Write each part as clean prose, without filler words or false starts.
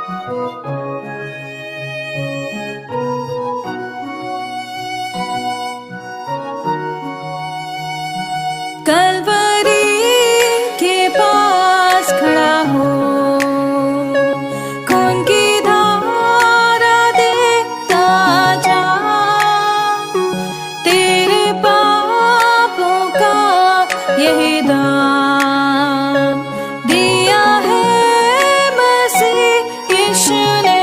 कलवरी के पास खड़ा हो, खून की धारा देखता जा, तेरे पापों का यही दाम दिया है मसीह यीशु ने।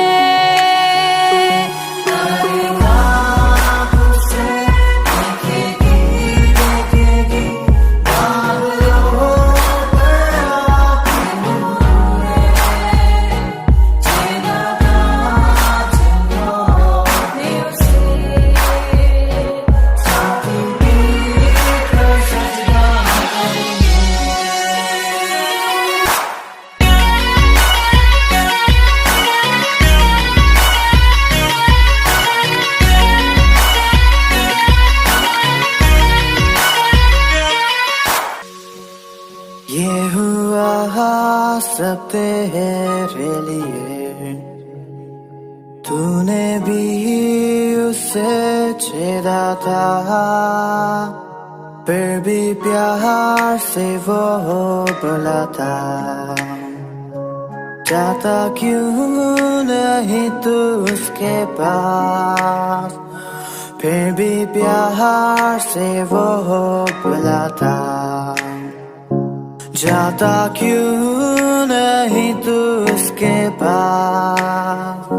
ये हुआ सब तेरे लिए, तूने भी उसे छेड़ा था, फिर भी प्यार से वो बोला था, जाता क्यों नहीं तू उसके पास, फिर भी प्यार से वो बोला था, जाता क्यों नहीं तू उसके पास।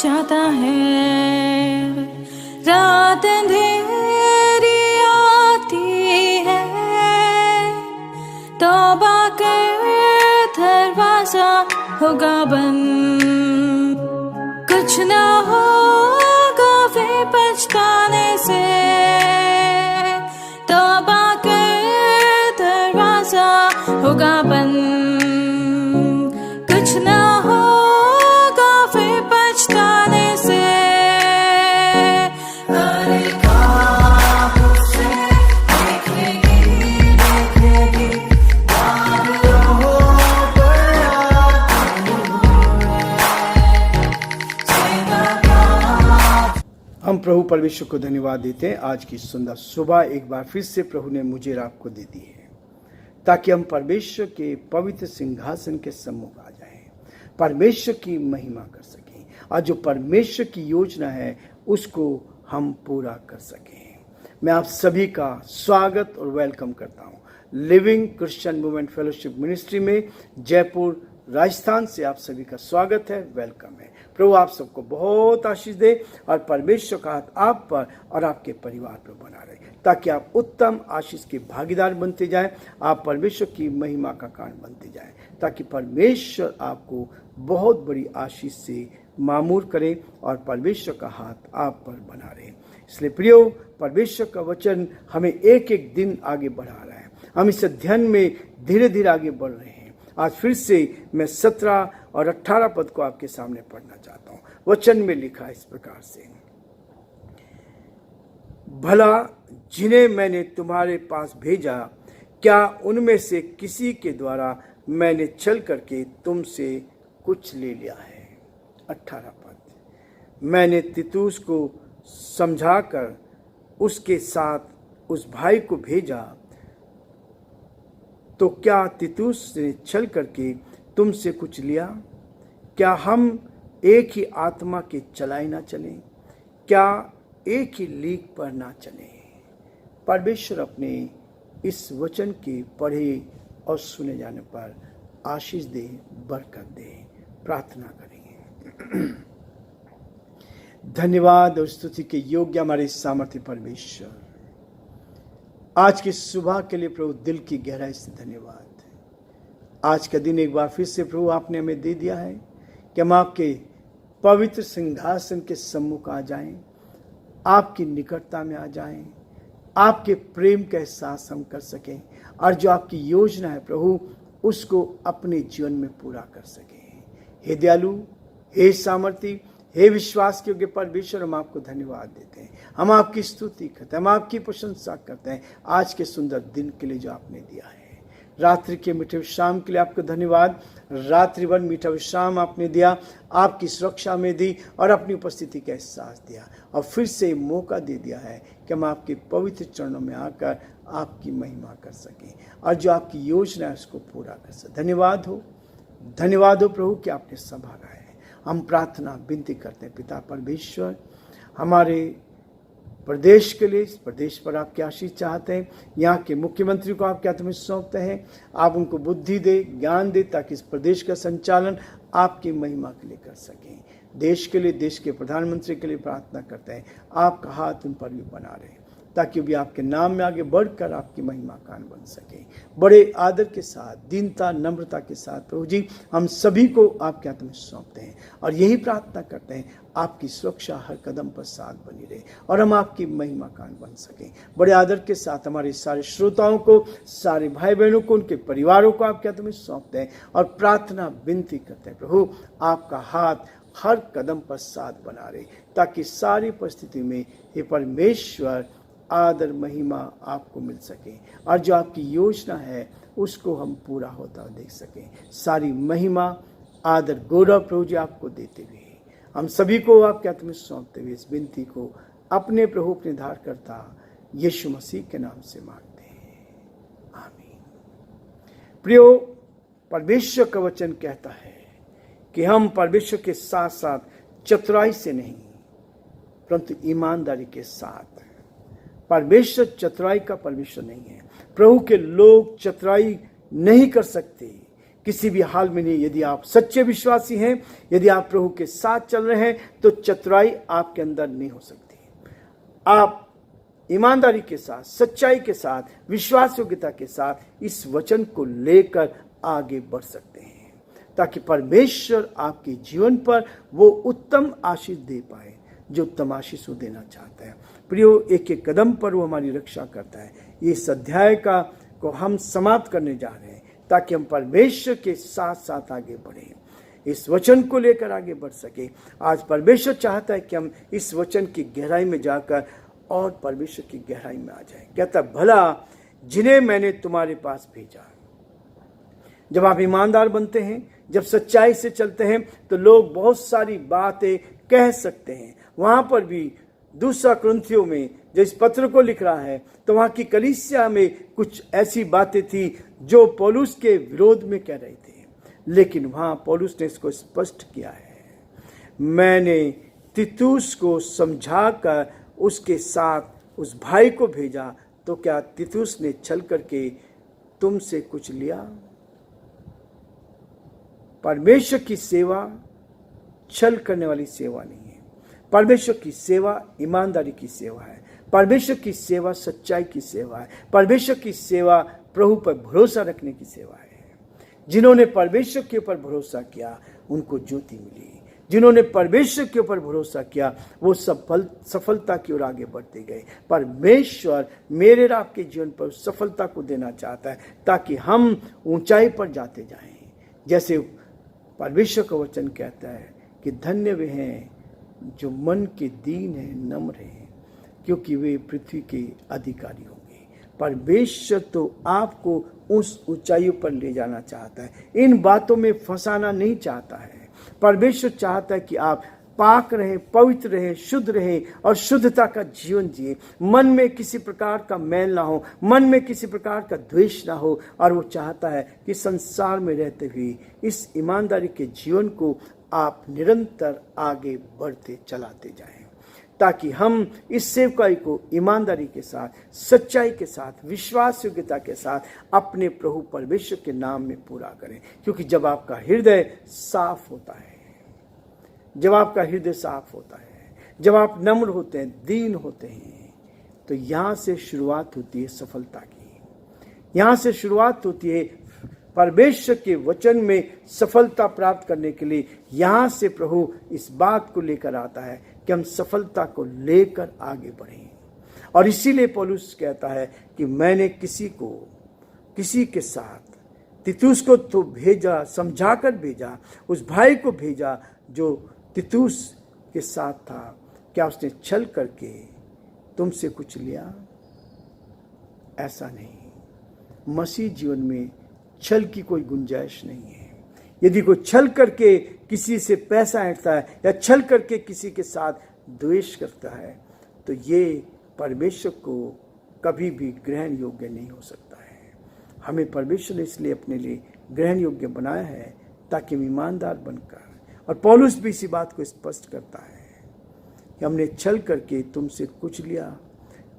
जाता है, रात अंधेरी आती है, तौबा कर दरवाजा होगा बंद, कुछ ना होगा वे पछताने से, तौबा कर दरवाजा होगा बंद, कुछ ना हम प्रभु परमेश्वर को धन्यवाद देते हैं। आज की सुंदर सुबह एक बार फिर से प्रभु ने मुझे और आपको दे दी है, ताकि हम परमेश्वर के पवित्र सिंहासन के सम्मुख आ जाएं, परमेश्वर की महिमा कर सकें और जो परमेश्वर की योजना है उसको हम पूरा कर सकें। मैं आप सभी का स्वागत और वेलकम करता हूं living Christian movement fellowship ministry में जयपुर राजस्थान से। आप सभी का स्वागत है, वेलकम है। प्रभु आप सबको बहुत आशीष दे और परमेश्वर का हाथ आप पर और आपके परिवार पर बना रहे, ताकि आप उत्तम आशीष के भागीदार बनते जाएं, आप परमेश्वर की महिमा का कारण बनते जाएं, ताकि परमेश्वर आपको बहुत बड़ी आशीष से मामूर करें और परमेश्वर का हाथ आप पर बना रहे। इसलिए प्रियो, परमेश्वर का वचन हमें एक एक दिन आगे बढ़ा रहा है। हम इस अध्ययन में धीरे धीरे आगे बढ़ रहे हैं। आज फिर से मैं 17 और 18 पद को आपके सामने पढ़ना चाहता हूँ। वचन में लिखा है इस प्रकार से, भला जिन्हें मैंने तुम्हारे पास भेजा, क्या उनमें से किसी के द्वारा मैंने चल करके तुमसे कुछ ले लिया है। 18 पद, मैंने तीतुस को समझाकर उसके साथ उस भाई को भेजा, तो क्या तीतुस ने चल करके तुमसे कुछ लिया? क्या हम एक ही आत्मा के चलाए ना चलें? क्या एक ही लीक पर ना चलें? परमेश्वर अपने इस वचन के पढ़े और सुने जाने पर आशीष दे, बरकत दे। प्रार्थना करेंगे। धन्यवाद और स्तुति के योग्य हमारे सामर्थ्य परमेश्वर, आज की सुबह के लिए प्रभु दिल की गहराई से धन्यवाद। आज का दिन एक बार फिर से प्रभु आपने हमें दे दिया है कि हम आपके पवित्र सिंहासन के सम्मुख आ जाएं, आपकी निकटता में आ जाएं, आपके प्रेम का एहसास हम कर सकें और जो आपकी योजना है प्रभु उसको अपने जीवन में पूरा कर सकें। हे दयालु, हे सामर्थी, हे विश्वास के योग्य परमेश्वर, हम आपको धन्यवाद देते हैं, हम आपकी स्तुति करते हैं, हम आपकी प्रशंसा करते हैं आज के सुंदर दिन के लिए जो आपने दिया है। रात्रि के मीठे विश्राम के लिए आपको धन्यवाद। रात्रि भर मीठा विश्राम आपने दिया, आपकी सुरक्षा में दी और अपनी उपस्थिति का एहसास दिया और फिर से मौका दे दिया है कि हम आपके पवित्र चरणों में आकर आपकी महिमा कर सकें और जो आपकी योजना है उसको पूरा कर सकें। धन्यवाद हो प्रभु कि आपने संभाला है। हम प्रार्थना विनती करते हैं पिता परमेश्वर, हमारे प्रदेश के लिए, इस प्रदेश पर आपकी आशीष चाहते हैं। यहाँ के मुख्यमंत्री को आपके हाथ में सौंपते हैं, आप उनको बुद्धि दे, ज्ञान दे ताकि इस प्रदेश का संचालन आपकी महिमा के लिए कर सकें। देश के लिए, देश के प्रधानमंत्री के लिए प्रार्थना करते हैं, आपका हाथ उन पर भी बना रहे ताकि भी आपके नाम में आगे बढ़कर आपकी महिमा कान बन सके। बड़े आदर के साथ, दीनता, नम्रता के साथ प्रभु जी हम सभी को आपके हाथ में सौंपते हैं और यही प्रार्थना करते हैं आपकी सुरक्षा हर कदम पर साथ बनी रहे और हम आपकी महिमा कान बन सकें। बड़े आदर के साथ हमारे सारे श्रोताओं को, सारे भाई बहनों को, उनके परिवारों को आपके हाथ में सौंपते हैं और प्रार्थना विनती करते हैं प्रभु आपका हाथ हर कदम पर साथ बना रहे ताकि सारी परिस्थिति में हे परमेश्वर आदर महिमा आपको मिल सके और जो आपकी योजना है उसको हम पूरा होता देख सकें। सारी महिमा, आदर, गौरव प्रभु जी आपको देते हुए हम सभी को आपके हाथ में सौंपते हुए इस विनती को अपने प्रभु, अपने धारकर्ता यीशु मसीह के नाम से मांगते हैं, आमीन। प्रियो, परमेश्वर का वचन कहता है कि हम परमेश्वर के साथ साथ चतुराई से नहीं परंतु ईमानदारी के साथ। परमेश्वर चतुराई का परमेश्वर नहीं है। प्रभु के लोग चतुराई नहीं कर सकते किसी भी हाल में नहीं। यदि आप सच्चे विश्वासी हैं, यदि आप प्रभु के साथ चल रहे हैं तो चतुराई आपके अंदर नहीं हो सकती। आप ईमानदारी के साथ, सच्चाई के साथ, विश्वास योग्यता के साथ इस वचन को लेकर आगे बढ़ सकते हैं ताकि परमेश्वर आपके जीवन पर वो उत्तम आशीष दे पाए जो उत्तम आशीष वो देना चाहता है। प्रियो, एक एक कदम पर वो हमारी रक्षा करता है। इस अध्याय को हम समाप्त करने जा रहे हैं ताकि हम परमेश्वर के साथ साथ आगे बढ़ें, इस वचन को लेकर आगे बढ़ सके। आज परमेश्वर चाहता है कि हम इस वचन की गहराई में जाकर और परमेश्वर की गहराई में आ जाएं। कहता, भला जिन्हें मैंने तुम्हारे पास भेजा। जब आप ईमानदार बनते हैं, जब सच्चाई से चलते हैं तो लोग बहुत सारी बातें कह सकते हैं। वहां पर भी दूसरा कुरिन्थियों में जो इस पत्र को लिख रहा है तो वहां की कलीसिया में कुछ ऐसी बातें थी जो पौलुस के विरोध में कह रही थी, लेकिन वहां पौलुस ने इसको स्पष्ट किया है। मैंने तीतुस को समझाकर उसके साथ उस भाई को भेजा, तो क्या तीतुस ने छल करके तुमसे कुछ लिया? परमेश्वर की सेवा छल करने वाली सेवा नहीं है। परमेश्वर की सेवा ईमानदारी की सेवा है। परमेश्वर की सेवा सच्चाई की सेवा है। परमेश्वर की सेवा प्रभु पर भरोसा रखने की सेवा है। जिन्होंने परमेश्वर के ऊपर भरोसा किया उनको ज्योति मिली। जिन्होंने परमेश्वर के ऊपर भरोसा किया वो सफलता की ओर आगे बढ़ते गए। परमेश्वर मेरे और आपके जीवन पर सफलता को देना चाहता है ताकि हम ऊंचाई पर जाते जाएं। जैसे परमेश्वर का वचन कहता है कि धन्य वे हैं जो मन के दीन है, नम्र हैं, क्योंकि वे पृथ्वी के अधिकारी होंगे। परमेश्वर तो आपको उस ऊंचाइयों पर ले जाना चाहता है, इन बातों में फंसाना नहीं चाहता है। परमेश्वर चाहता है कि आप पाक रहें, पवित्र रहें, शुद्ध रहें और शुद्धता का जीवन जिए। मन में किसी प्रकार का मैल ना हो, मन में किसी प्रकार का द्वेष ना हो, और वो चाहता है कि संसार में रहते हुए इस ईमानदारी के जीवन को आप निरंतर आगे बढ़ते चलाते जाएं ताकि हम इस सेवकाई को ईमानदारी के साथ, सच्चाई के साथ, विश्वास योग्यता के साथ अपने प्रभु परमेश्वर के नाम में पूरा करें। क्योंकि जब आपका हृदय साफ होता है, जब आपका हृदय साफ होता है, जब आप नम्र होते हैं, दीन होते हैं, तो यहाँ से शुरुआत होती है सफलता की। यहाँ से शुरुआत होती है परमेश्वर के वचन में सफलता प्राप्त करने के लिए। यहाँ से प्रभु इस बात को लेकर आता है कि हम सफलता को लेकर आगे बढ़ें। और इसीलिए पौलुस कहता है कि मैंने किसी के साथ तीतुस को तो भेजा, समझाकर भेजा, उस भाई को भेजा जो तीतुस के साथ था। क्या उसने छल करके तुमसे कुछ लिया? ऐसा नहीं। मसीह जीवन में छल की कोई गुंजाइश नहीं है। यदि कोई छल करके किसी से पैसा ऐंठता है या छल करके किसी के साथ द्वेष करता है, तो ये परमेश्वर को कभी भी ग्रहण योग्य नहीं हो सकता है। हमें परमेश्वर ने इसलिए अपने लिए ग्रहण योग्य बनाया है ताकि हम ईमानदार बनकर, और पौलुस भी इसी बात को स्पष्ट करता है कि हमने छल करके तुमसे कुछ लिया।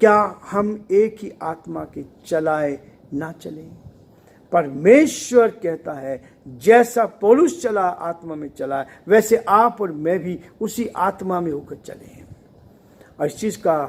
क्या हम एक ही आत्मा के चलाए ना चलें? परमेश्वर कहता है जैसा पौलुस चला, आत्मा में चला, वैसे आप और मैं भी उसी आत्मा में होकर चलें। और इस चीज का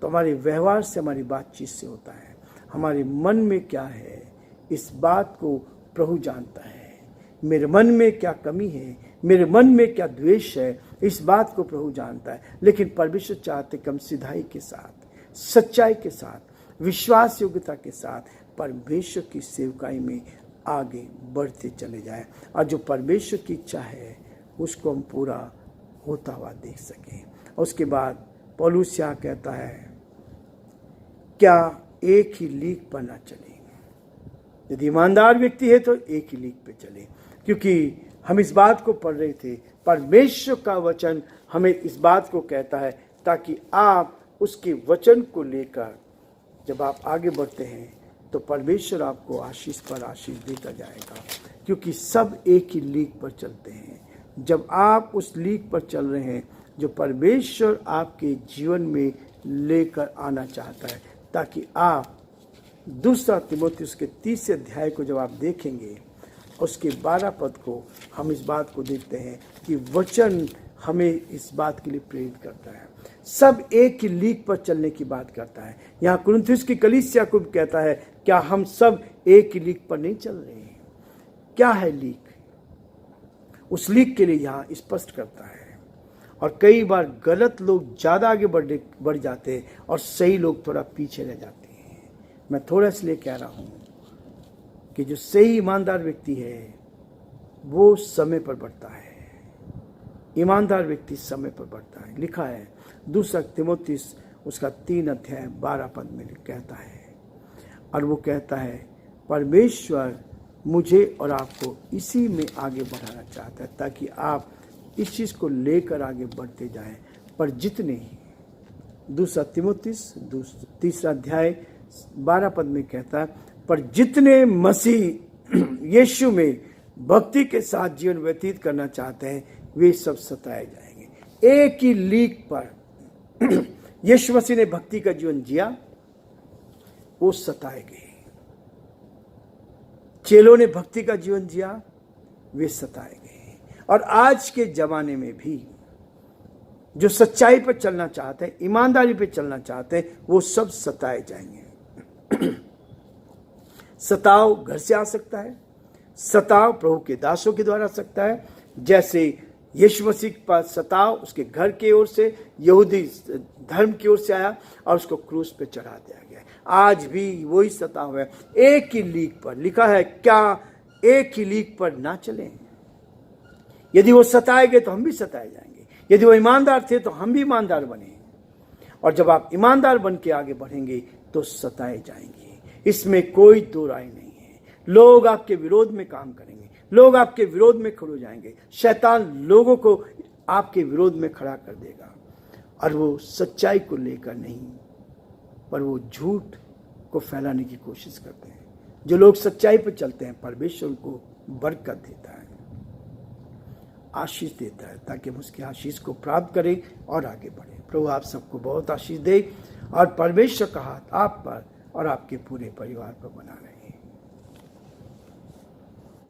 तो हमारे व्यवहार से, हमारी बातचीत से होता है। हमारे मन में क्या है, इस बात को प्रभु जानता है। मेरे मन में क्या कमी है, मेरे मन में क्या द्वेष है, इस बात को प्रभु जानता है। लेकिन परमेश्वर चाहते कि हम सिधाई के साथ, सच्चाई के साथ, विश्वास योग्यता के साथ परमेश्वर की सेवकाई में आगे बढ़ते चले जाएं, और जो परमेश्वर की इच्छा है उसको हम पूरा होता हुआ देख सकें। और उसके बाद पौलुस यहाँ कहता है, क्या एक ही लीक पर ना चले? यदि ईमानदार व्यक्ति है तो एक ही लीक पे चले। क्योंकि हम इस बात को पढ़ रहे थे, परमेश्वर का वचन हमें इस बात को कहता है ताकि आप उसके वचन को लेकर जब आप आगे बढ़ते हैं तो परमेश्वर आपको आशीष पर आशीष देता जाएगा। क्योंकि सब एक ही लीक पर चलते हैं। जब आप उस लीक पर चल रहे हैं जो परमेश्वर आपके जीवन में लेकर आना चाहता है, ताकि आप दूसरा तीमुथियुस के 30 अध्याय को जब आप देखेंगे, उसके 12 पद को हम इस बात को देखते हैं कि वचन हमें इस बात के लिए प्रेरित करता है। सब एक ही लीक पर चलने की बात करता है। यहाँ कुरिन्थियों की कलीसिया को भी कहता है, क्या हम सब एक ही लीक पर नहीं चल रहे हैं? क्या है लीक? उस लीक के लिए यहाँ स्पष्ट करता है। और कई बार गलत लोग ज़्यादा आगे बढ़ जाते हैं और सही लोग थोड़ा पीछे रह जाते हैं। मैं थोड़ा इसलिए कह रहा हूँ कि जो सही ईमानदार व्यक्ति है वो समय पर बढ़ता है। ईमानदार व्यक्ति समय पर बढ़ता है। लिखा है दूसरा तीमुथियुस उसका 3 अध्याय 12 पद में कहता है, और वो कहता है परमेश्वर मुझे और आपको इसी में आगे बढ़ाना चाहता है ताकि आप इस चीज़ को लेकर आगे बढ़ते जाएं। पर जितने ही, दूसरा तीमुथियुस 3 अध्याय 12 पद में कहता है, पर जितने मसीह यीशु में भक्ति के साथ जीवन व्यतीत करना चाहते हैं वे सब सताए जाएंगे। एक ही लीक पर यीशु मसीह ने भक्ति का जीवन जिया, वो सताए गए। चेलों ने भक्ति का जीवन जिया, वे सताए गए। और आज के जमाने में भी जो सच्चाई पर चलना चाहते हैं, ईमानदारी पर चलना चाहते हैं, वो सब सताए जाएंगे। सताव घर से आ सकता है, सताव प्रभु के दासों के द्वारा आ सकता है। जैसे यीशु मसीह के पास सताव उसके घर की ओर से, यहूदी धर्म की ओर से आया और उसको क्रूस पे चढ़ा दिया गया। आज भी वही सताव है। एक ही लीक पर लिखा है, क्या एक ही लीक पर ना चलें? यदि वो सताए गए तो हम भी सताए जाएंगे। यदि वो ईमानदार थे तो हम भी ईमानदार बने। और जब आप ईमानदार बन के आगे बढ़ेंगे तो सताए जाएंगे, इसमें कोई दो राय नहीं है। लोग आपके विरोध में काम करेंगे, लोग आपके विरोध में खड़े हो जाएंगे। शैतान लोगों को आपके विरोध में खड़ा कर देगा, और वो सच्चाई को लेकर नहीं, पर वो झूठ को फैलाने की कोशिश करते हैं। जो लोग सच्चाई पर चलते हैं, परमेश्वर उनको बरकत देता है, आशीष देता है, ताकि हम उसकी आशीष को प्राप्त करें और आगे बढ़ें। प्रभु आप सबको बहुत आशीष दे और परमेश्वर का हाथ आप पर और आपके पूरे परिवार पर बना रहे।